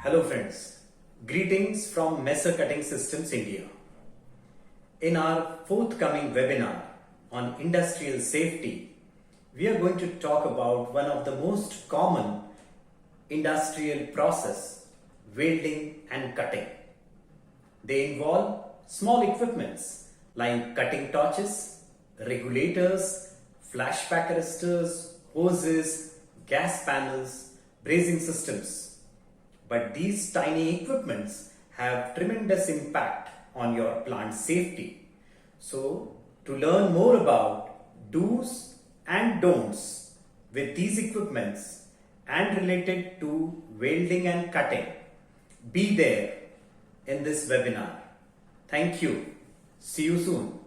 Hello friends, greetings from Messer Cutting Systems India. In our forthcoming webinar on industrial safety, we are going to talk about one of the most common industrial process, welding and cutting. They involve small equipments like cutting torches, regulators, flashback arresters, hoses, gas panels, brazing systems. But these tiny equipments have tremendous impact on your plant safety. So, to learn more about do's and don'ts with these equipments and related to welding and cutting, be there in this webinar. Thank you. See you soon.